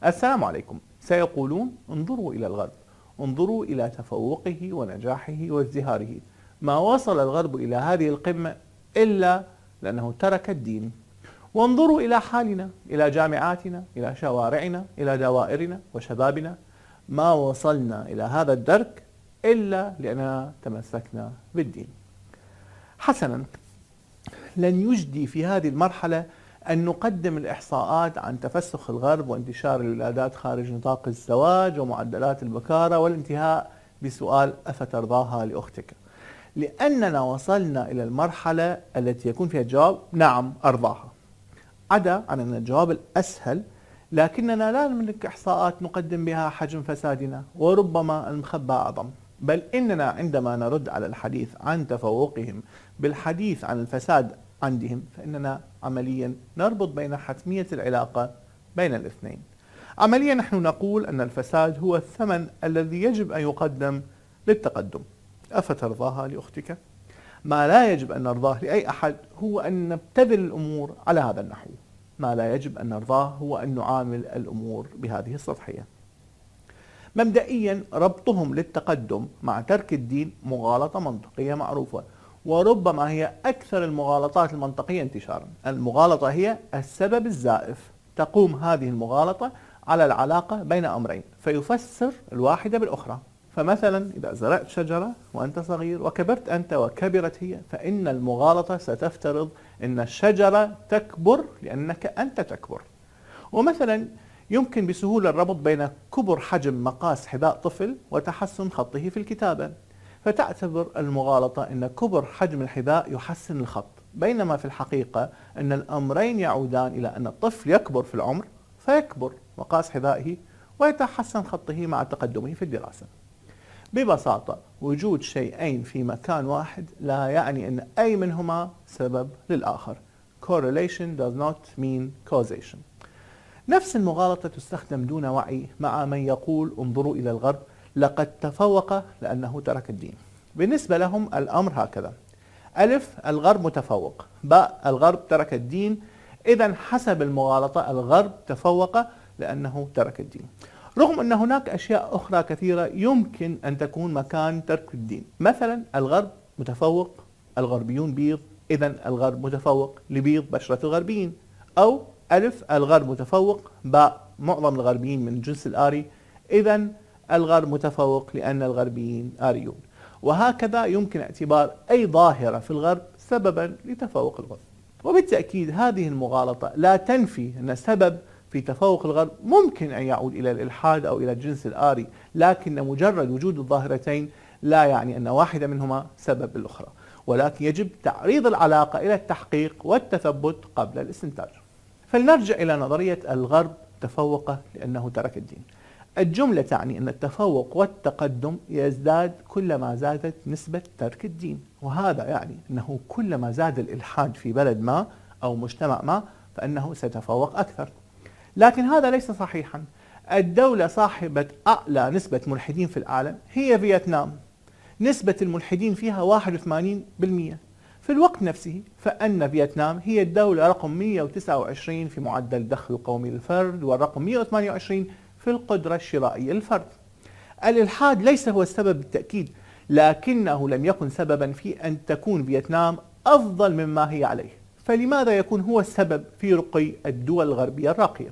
السلام عليكم. سيقولون انظروا إلى الغرب، انظروا إلى تفوقه ونجاحه وازدهاره. ما وصل الغرب إلى هذه القمة إلا لأنه ترك الدين. وانظروا إلى حالنا، إلى جامعاتنا، إلى شوارعنا، إلى دوائرنا وشبابنا. ما وصلنا إلى هذا الدرك إلا لأننا تمسكنا بالدين. حسنا، لن يجدي في هذه المرحلة أن نقدم الإحصاءات عن تفسخ الغرب وانتشار الولادات خارج نطاق الزواج ومعدلات البكارة والانتهاء بسؤال أفترضاها لأختك، لأننا وصلنا إلى المرحلة التي يكون فيها الجواب نعم أرضاها، عدا عن أن الجواب الأسهل، لكننا لا نملك إحصاءات نقدم بها حجم فسادنا، وربما المخبى أعظم. بل إننا عندما نرد على الحديث عن تفوقهم بالحديث عن الفساد عندهم، فإننا عمليا نربط بين حتمية العلاقة بين الاثنين. عمليا نحن نقول أن الفساد هو الثمن الذي يجب أن يقدم للتقدم. أفترضاها لأختك؟ ما لا يجب أن نرضاه لأي أحد هو أن نبتذل الأمور على هذا النحو. ما لا يجب أن نرضاه هو أن نعامل الأمور بهذه السطحية. مبدئيا ربطهم للتقدم مع ترك الدين مغالطة منطقية معروفة، وربما هي أكثر المغالطات المنطقية انتشارا. المغالطة هي السبب الزائف. تقوم هذه المغالطة على العلاقة بين أمرين فيفسر الواحدة بالأخرى. فمثلا إذا زرعت شجرة وأنت صغير وكبرت أنت وكبرت هي، فإن المغالطة ستفترض أن الشجرة تكبر لأنك أنت تكبر. ومثلا يمكن بسهولة الربط بين كبر حجم مقاس حذاء طفل وتحسن خطه في الكتابة، فتعتبر المغالطة أن كبر حجم الحذاء يحسن الخط، بينما في الحقيقة أن الأمرين يعودان إلى أن الطفل يكبر في العمر فيكبر مقاس حذائه ويتحسن خطه مع تقدمه في الدراسة. ببساطة وجود شيئين في مكان واحد لا يعني أن أي منهما سبب للآخر. Correlation does not mean causation. نفس المغالطة تستخدم دون وعي مع من يقول انظروا إلى الغرب لقد تفوق لأنه ترك الدين. بالنسبة لهم الأمر هكذا: ألف، الغرب متفوق، باء، الغرب ترك الدين، إذن حسب المغالطة الغرب تفوق لأنه ترك الدين. رغم أن هناك أشياء أخرى كثيرة يمكن أن تكون مكان ترك الدين. مثلا الغرب متفوق، الغربيون بيض، إذن الغرب متفوق لبيض بشرة الغربيين. أو ألف، الغرب متفوق، باء، معظم الغربيين من الجنس الآري، إذن الغرب متفوق لأن الغربيين آريون. وهكذا يمكن اعتبار أي ظاهرة في الغرب سببا لتفوق الغرب. وبالتأكيد هذه المغالطة لا تنفي أن السبب في تفوق الغرب ممكن أن يعود إلى الإلحاد أو إلى الجنس الآري، لكن مجرد وجود الظاهرتين لا يعني أن واحدة منهما سبب الأخرى، ولكن يجب تعريض العلاقة إلى التحقيق والتثبت قبل الاستنتاج. فلنرجع إلى نظرية الغرب تفوق لأنه ترك الدين. الجملة تعني أن التفوق والتقدم يزداد كلما زادت نسبة ترك الدين، وهذا يعني أنه كلما زاد الإلحاد في بلد ما أو مجتمع ما فإنه سيتفوق أكثر. لكن هذا ليس صحيحا. الدولة صاحبة أعلى نسبة ملحدين في العالم هي فيتنام، نسبة الملحدين فيها 81%. في الوقت نفسه فإن فيتنام هي الدولة رقم 129 في معدل الدخل القومي للفرد، والرقم 128 في القدرة الشرائية للفرد. الإلحاد ليس هو السبب بالتأكيد، لكنه لم يكن سببا في أن تكون فيتنام أفضل مما هي عليه. فلماذا يكون هو السبب في رقي الدول الغربية الراقية؟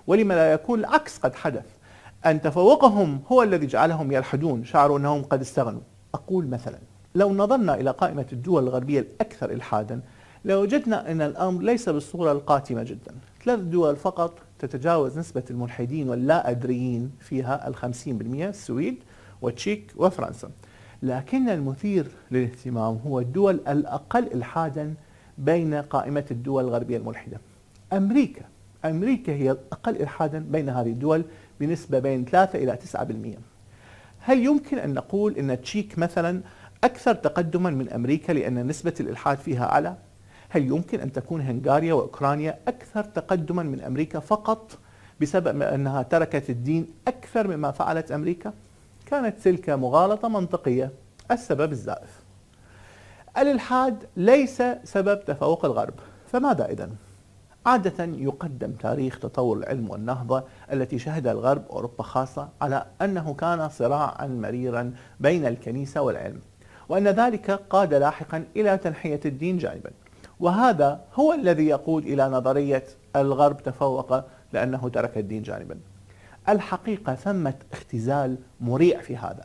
ولما لا يكون العكس قد حدث، أن تفوقهم هو الذي جعلهم يلحدون، شعروا أنهم قد استغنوا. أقول مثلا لو نظرنا إلى قائمة الدول الغربية الأكثر إلحادا لوجدنا أن الأمر ليس بالصورة القاتمة جدا. 3 دول فقط تتجاوز نسبة الملحدين واللا أدريين فيها 50%: السويد والتشيك وفرنسا. لكن المثير للاهتمام هو الدول الأقل إلحادا بين قائمة الدول الغربية الملحدة. أمريكا هي الأقل إلحادا بين هذه الدول بنسبة بين 3 إلى 9%. هل يمكن أن نقول أن التشيك مثلا أكثر تقدما من أمريكا لأن نسبة الإلحاد فيها أعلى؟ هل يمكن أن تكون هنغاريا وأوكرانيا أكثر تقدما من أمريكا فقط بسبب أنها تركت الدين أكثر مما فعلت أمريكا؟ كانت تلك مغالطة منطقية. السبب الزائف. الإلحاد ليس سبب تفوق الغرب، فماذا إذن؟ عادة يقدم تاريخ تطور العلم والنهضة التي شهدها الغرب أوروبا خاصة على أنه كان صراعا مريرا بين الكنيسة والعلم، وأن ذلك قاد لاحقا إلى تنحية الدين جانبا، وهذا هو الذي يقود إلى نظرية الغرب تفوق لأنه ترك الدين جانبا. الحقيقة ثمة اختزال مريع في هذا.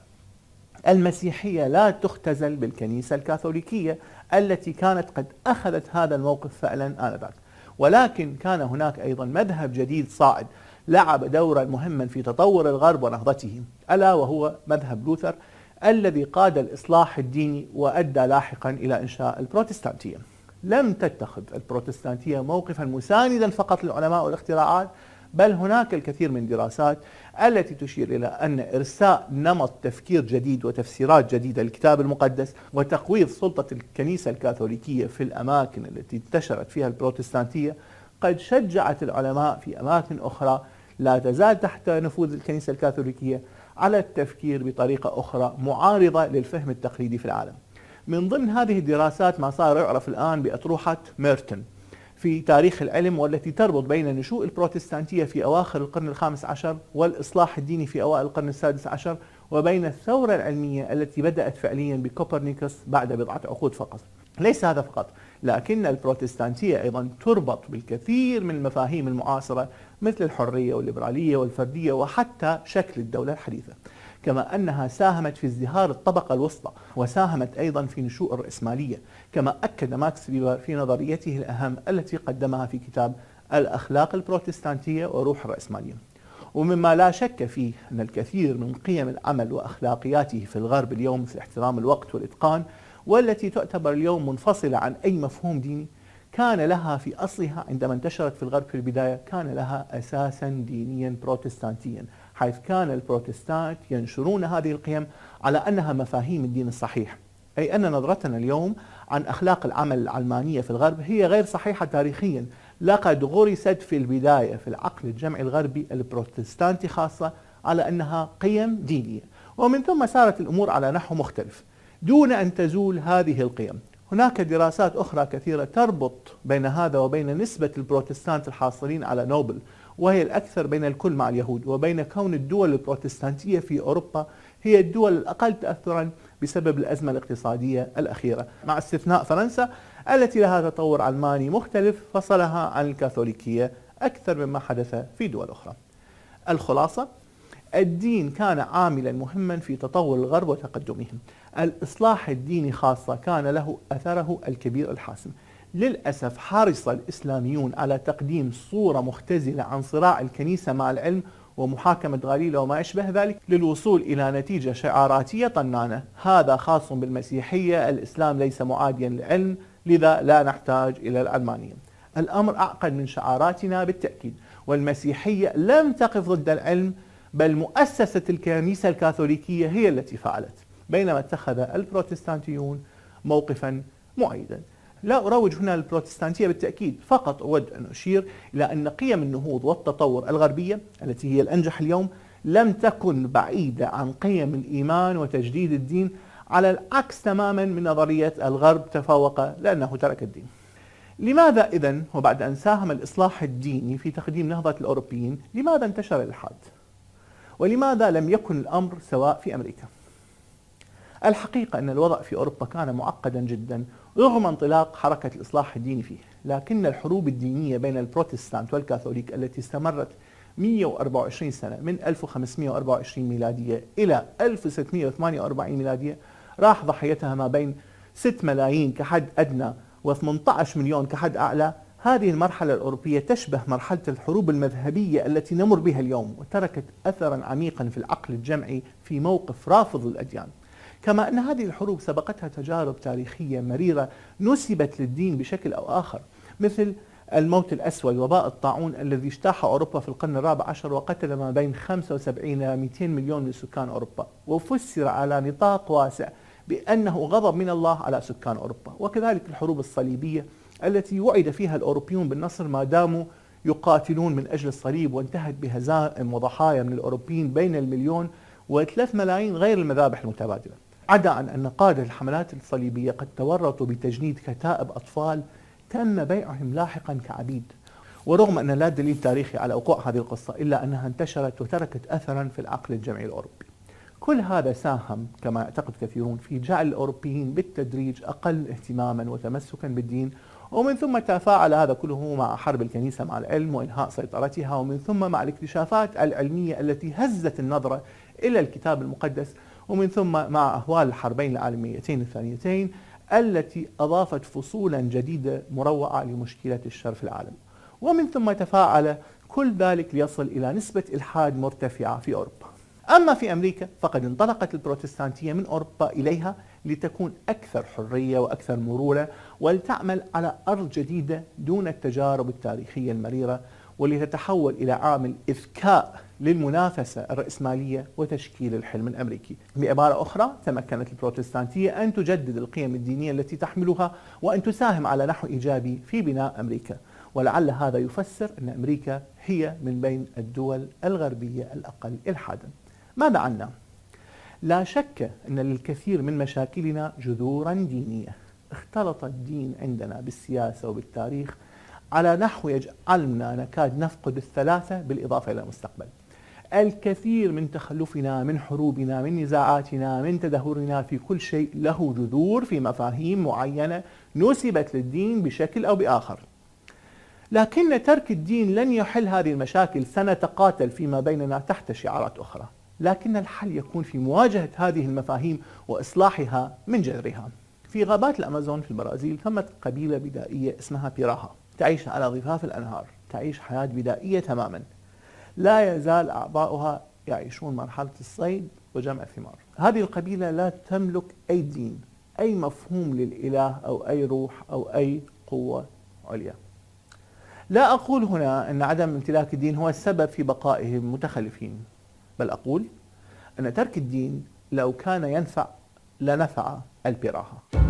المسيحية لا تختزل بالكنيسة الكاثوليكية التي كانت قد أخذت هذا الموقف فعلا آنذاك، ولكن كان هناك أيضا مذهب جديد صاعد لعب دورا مهما في تطور الغرب ونهضته، ألا وهو مذهب لوثر الذي قاد الإصلاح الديني وأدى لاحقا إلى إنشاء البروتستانتية. لم تتخذ البروتستانتية موقفا مساندا فقط للعلماء والاختراعات، بل هناك الكثير من الدراسات التي تشير إلى أن إرساء نمط تفكير جديد وتفسيرات جديدة للكتاب المقدس وتقويض سلطة الكنيسة الكاثوليكية في الأماكن التي انتشرت فيها البروتستانتية قد شجعت العلماء في أماكن أخرى لا تزال تحت نفوذ الكنيسة الكاثوليكية على التفكير بطريقة أخرى معارضة للفهم التقليدي في العالم. من ضمن هذه الدراسات ما صار يعرف الآن بأطروحة ميرتون في تاريخ العلم، والتي تربط بين نشوء البروتستانتية في أواخر القرن الخامس عشر والإصلاح الديني في أوائل القرن السادس عشر، وبين الثورة العلمية التي بدأت فعليا بكوبرنيكوس بعد بضعة عقود فقط. ليس هذا فقط، لكن البروتستانتية أيضا تربط بالكثير من المفاهيم المعاصرة مثل الحرية والليبرالية والفردية وحتى شكل الدولة الحديثة، كما أنها ساهمت في ازدهار الطبقة الوسطى، وساهمت أيضا في نشوء الرأسمالية، كما أكد ماكس ويبر في نظريته الأهم التي قدمها في كتاب الأخلاق البروتستانتية وروح الرأسمالية. ومما لا شك فيه أن الكثير من قيم العمل وأخلاقياته في الغرب اليوم مثل احترام الوقت والإتقان، والتي تعتبر اليوم منفصلة عن أي مفهوم ديني، كان لها في أصلها عندما انتشرت في الغرب في البداية كان لها أساسا دينيا بروتستانتيا، حيث كان البروتستانت ينشرون هذه القيم على أنها مفاهيم الدين الصحيح، أي أن نظرتنا اليوم عن أخلاق العمل العلمانية في الغرب هي غير صحيحة تاريخيا، لقد غرست في البداية في العقل الجمعي الغربي البروتستانتي خاصة على أنها قيم دينية، ومن ثم سارت الأمور على نحو مختلف دون أن تزول هذه القيم. هناك دراسات أخرى كثيرة تربط بين هذا وبين نسبة البروتستانت الحاصلين على نوبل، وهي الأكثر بين الكل مع اليهود، وبين كون الدول البروتستانتية في أوروبا هي الدول الأقل تأثرا بسبب الأزمة الاقتصادية الأخيرة، مع استثناء فرنسا التي لها تطور علماني مختلف فصلها عن الكاثوليكية أكثر مما حدث في دول أخرى. الخلاصة: الدين كان عاملا مهما في تطور الغرب وتقدمهم. الإصلاح الديني خاصة كان له أثره الكبير الحاسم. للأسف حرص الإسلاميون على تقديم صورة مختزلة عن صراع الكنيسة مع العلم ومحاكمة غليلة وما يشبه ذلك للوصول إلى نتيجة شعاراتية طنانة: هذا خاص بالمسيحية، الإسلام ليس معاديا للعلم، لذا لا نحتاج إلى العلمانية. الأمر أعقد من شعاراتنا بالتأكيد، والمسيحية لم تقف ضد العلم، بل مؤسسة الكنيسة الكاثوليكية هي التي فعلت، بينما اتخذ البروتستانتيون موقفا معيدا. لا أروج هنا للبروتستانتية بالتأكيد، فقط أود أن أشير إلى أن قيم النهوض والتطور الغربية التي هي الأنجح اليوم لم تكن بعيدة عن قيم الإيمان وتجديد الدين، على العكس تماما من نظرية الغرب تفوق لأنه ترك الدين. لماذا إذن وبعد أن ساهم الإصلاح الديني في تقديم نهضة الأوروبيين، لماذا انتشر الإلحاد؟ ولماذا لم يكن الأمر سواء في أمريكا؟ الحقيقة أن الوضع في أوروبا كان معقدا جدا رغم انطلاق حركة الإصلاح الديني فيه، لكن الحروب الدينية بين البروتستانت والكاثوليك التي استمرت 124 سنة من 1524 ميلادية إلى 1648 ميلادية راح ضحيتها ما بين 6 ملايين كحد أدنى و18 مليون كحد أعلى. هذه المرحلة الأوروبية تشبه مرحلة الحروب المذهبية التي نمر بها اليوم، وتركت أثرا عميقا في العقل الجمعي في موقف رافض للأديان. كما أن هذه الحروب سبقتها تجارب تاريخية مريرة نسبت للدين بشكل أو آخر، مثل الموت الأسود، وباء الطاعون الذي اجتاح أوروبا في القرن الرابع عشر وقتل ما بين 75 إلى 200 مليون من سكان أوروبا، وفسر على نطاق واسع بأنه غضب من الله على سكان أوروبا. وكذلك الحروب الصليبية التي وعد فيها الأوروبيون بالنصر ما داموا يقاتلون من أجل الصليب، وانتهت بهزائم وضحايا من الأوروبيين بين المليون و3 ملايين غير المذابح المتبادلة. عدا عن أن قادة الحملات الصليبية قد تورطوا بتجنيد كتائب أطفال تم بيعهم لاحقا كعبيد. ورغم أن لا دليل تاريخي على وقوع هذه القصة إلا أنها انتشرت وتركت أثرا في العقل الجمعي الأوروبي. كل هذا ساهم كما يعتقد كثيرون في جعل الأوروبيين بالتدريج أقل اهتماما وتمسكا بالدين، ومن ثم تفاعل هذا كله مع حرب الكنيسة مع العلم وإنهاء سيطرتها، ومن ثم مع الاكتشافات العلمية التي هزت النظرة إلى الكتاب المقدس، ومن ثم مع أهوال الحربين العالميتين الثانيتين التي أضافت فصولا جديدة مروعة لمشكلة الشر في العالم. ومن ثم تفاعل كل ذلك ليصل إلى نسبة إلحاد مرتفعة في أوروبا. أما في أمريكا فقد انطلقت البروتستانتية من أوروبا إليها لتكون أكثر حرية وأكثر مرونة، ولتعمل على أرض جديدة دون التجارب التاريخية المريرة، ولتتحول إلى عامل إذكاء للمنافسة الرأسمالية وتشكيل الحلم الأمريكي. بعبارة أخرى، تمكنت البروتستانتية أن تجدد القيم الدينية التي تحملها وأن تساهم على نحو إيجابي في بناء أمريكا، ولعل هذا يفسر أن أمريكا هي من بين الدول الغربية الأقل إلحادا. ماذا عنا؟ لا شك أن للكثير من مشاكلنا جذورا دينية. اختلط الدين عندنا بالسياسة وبالتاريخ على نحو يجعلنا نكاد نفقد الثلاثة بالإضافة إلى المستقبل. الكثير من تخلفنا، من حروبنا، من نزاعاتنا، من تدهورنا في كل شيء له جذور في مفاهيم معينة نسبت للدين بشكل أو بآخر. لكن ترك الدين لن يحل هذه المشاكل، سنتقاتل فيما بيننا تحت شعارات أخرى. لكن الحل يكون في مواجهة هذه المفاهيم وإصلاحها من جذرها. في غابات الأمازون في البرازيل ثمة قبيلة بدائية اسمها بيراها، تعيش على ضفاف الأنهار، تعيش حياة بدائية تماما. لا يزال أعضاؤها يعيشون مرحلة الصيد وجمع الثمار. هذه القبيلة لا تملك أي دين، أي مفهوم للإله أو أي روح أو أي قوة عليا. لا أقول هنا أن عدم امتلاك الدين هو السبب في بقائهم متخلفين، بل أقول أن ترك الدين لو كان ينفع لنفع البراهة.